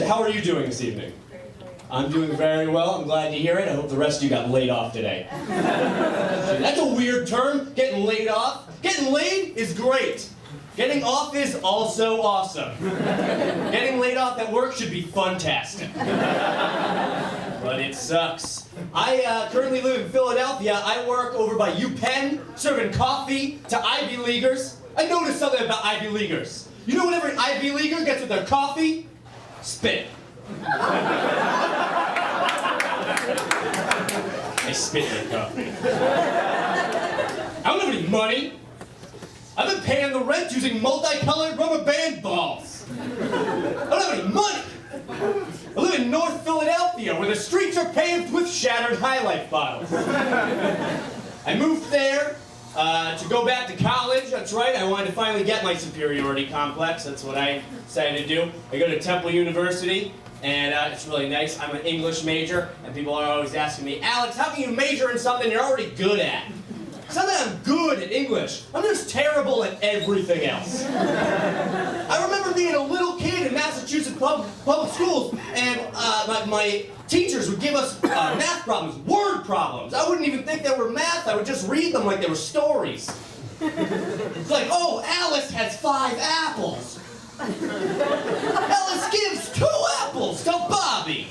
How are you doing this evening? I'm doing very well. I'm glad to hear it. I hope the rest of you got laid off today. That's a weird term, getting laid off. Getting laid is great. Getting off is also awesome. Getting laid off at work should be fantastic. But it sucks. I currently live in Philadelphia. I work over by UPenn, serving coffee to Ivy Leaguers. I noticed something about Ivy Leaguers. You know what every Ivy Leaguer gets with their coffee? Spit. They spit in their coffee. I don't have any money. I've been paying the rent using multicolored rubber band balls. I don't have any money. I live in North Philadelphia, where the streets are paved with shattered High Life bottles. I moved there to go back to college. That's right, I wanted to finally get my superiority complex. That's what I decided to do. I go to Temple University, and it's really nice. I'm an English major, and people are always asking me, Alex, how can you major in something you're already good at? It's not that I'm good at English. I'm just terrible at everything else. I remember being a little kid in Massachusetts public schools, and my teachers would give us math problems, word problems. I wouldn't even think they were math. I would just read them like they were stories. It's like, oh, Alice has 5 apples. Alice gives 2 apples to Bobby.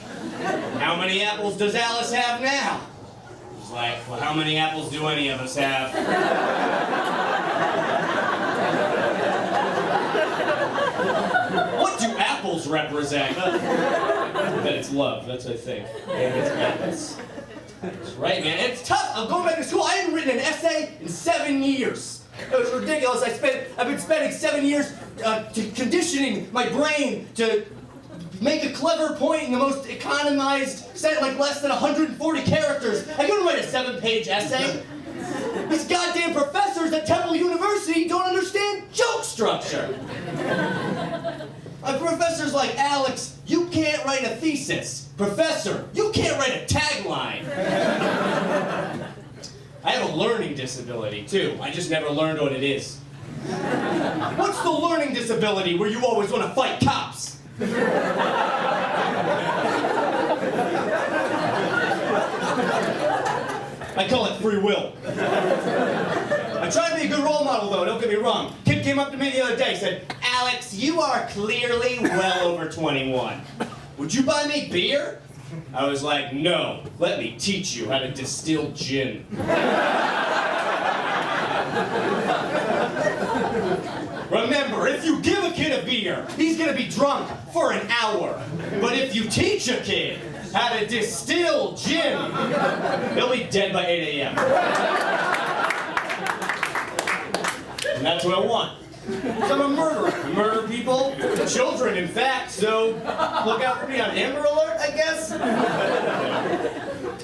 How many apples does Alice have now? It's like, well, how many apples do any of us have? What do apples represent? That it's love, that's what I think. And it's apples. That's right, man. And it's tough. I'm going back to school. I haven't written an essay in 7 years. It was ridiculous. I've been spending 7 years conditioning my brain to make a clever point in the most economized set, like less than 140 characters. I couldn't write a 7-page essay. These goddamn professors at Temple University don't understand joke structure. A professor's like, Alex, you can't write a thesis. Professor, you can't write a tagline. I have a learning disability, too. I just never learned what it is. What's the learning disability where you always want to fight cops? I call it free will. I try to be a good role model, though, don't get me wrong. Kid came up to me the other day and said, Alex, you are clearly well over 21. Would you buy me beer? I was like, no, let me teach you how to distill gin. Remember, if you give a kid a beer, he's gonna be drunk for an hour. But if you teach a kid how to distill gin, he'll be dead by 8 a.m. And that's what I want. So I'm a murderer. I murder people, children, in fact, so look out for me on Amber Alert, I guess.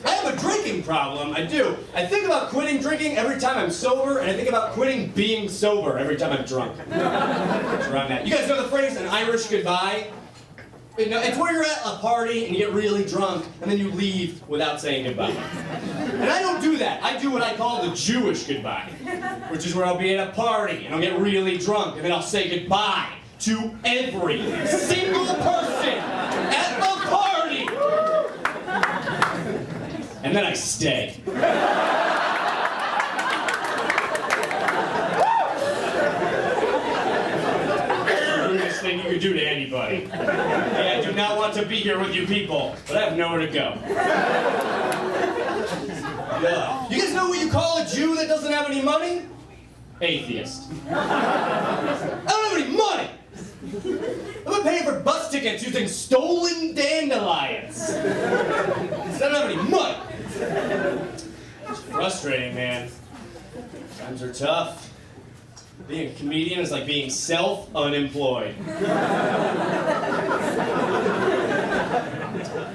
I have a drinking problem, I do. I think about quitting drinking every time I'm sober, and I think about quitting being sober every time I'm drunk. That's where I'm at. You guys know the phrase, an Irish goodbye? It's where you're at a party and you get really drunk, and then you leave without saying goodbye. And I don't do that. I do what I call the Jewish goodbye, which is where I'll be at a party, and I'll get really drunk, and then I'll say goodbye to every single person at the party. And then I stay. Thing you could do to anybody. I do not want to be here with you people, but I have nowhere to go. You guys know what you call a Jew that doesn't have any money? Atheist. I don't have any money! I've been paying for bus tickets using stolen dandelions. I don't have any money. It's frustrating, man. Times are tough. Being a comedian is like being self-unemployed.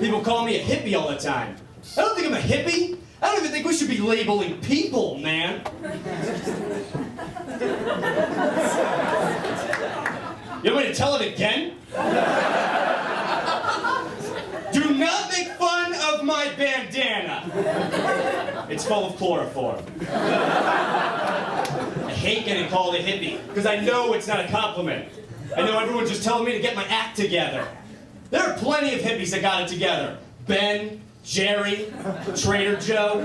People call me a hippie all the time. I don't think I'm a hippie. I don't even think we should be labeling people, man. You want me to tell it again? Do not make fun of my bandana. It's full of chloroform. I hate getting called a hippie, because I know it's not a compliment. I know everyone's just telling me to get my act together. There are plenty of hippies that got it together. Ben, Jerry, Trader Joe,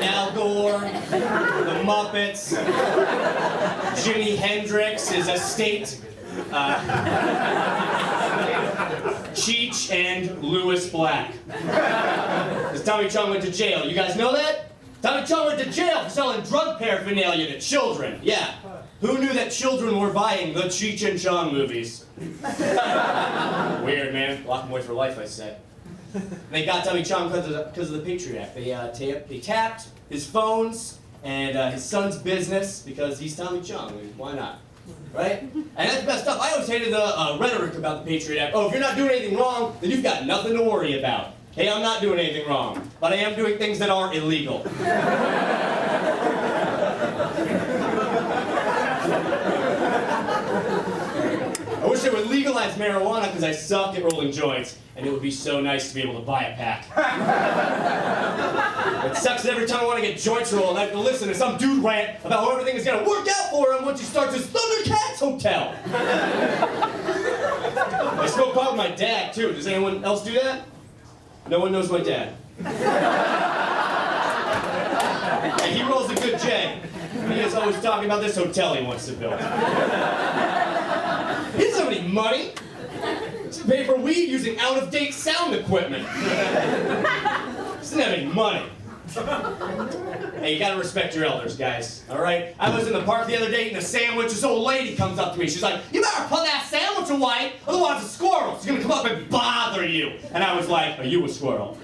Al Gore, the Muppets, Jimi Hendrix, his estate, Cheech, and Louis Black. Because Tommy Chong went to jail. You guys know that? Tommy Chong went to jail for selling drug paraphernalia to children. Yeah. Who knew that children were buying the Cheech and Chong movies? Weird, man. Lock him away for life, I said. They got Tommy Chong because of the Patriot Act. They tapped his phones and his son's business because he's Tommy Chong. I mean, why not? Right? And that's the best stuff. I always hated the rhetoric about the Patriot Act. Oh, if you're not doing anything wrong, then you've got nothing to worry about. Hey, I'm not doing anything wrong, but I am doing things that are illegal. I wish they would legalize marijuana because I suck at rolling joints, and it would be so nice to be able to buy a pack. It sucks that every time I want to get joints rolled, I have to listen to some dude rant about how everything is going to work out for him once he starts his Thundercats hotel. I smoke pot with my dad, too. Does anyone else do that? No one knows my dad. And he rolls a good J. He is always talking about this hotel he wants to build. He doesn't have any money. He's paying for weed using out-of-date sound equipment. He doesn't have any money. Hey, you gotta respect your elders, guys, all right? I was in the park the other day eating a sandwich. This old lady comes up to me. She's like, you better put that sandwich away, otherwise a squirrel's gonna come up and bother you. And I was like, are you a squirrel?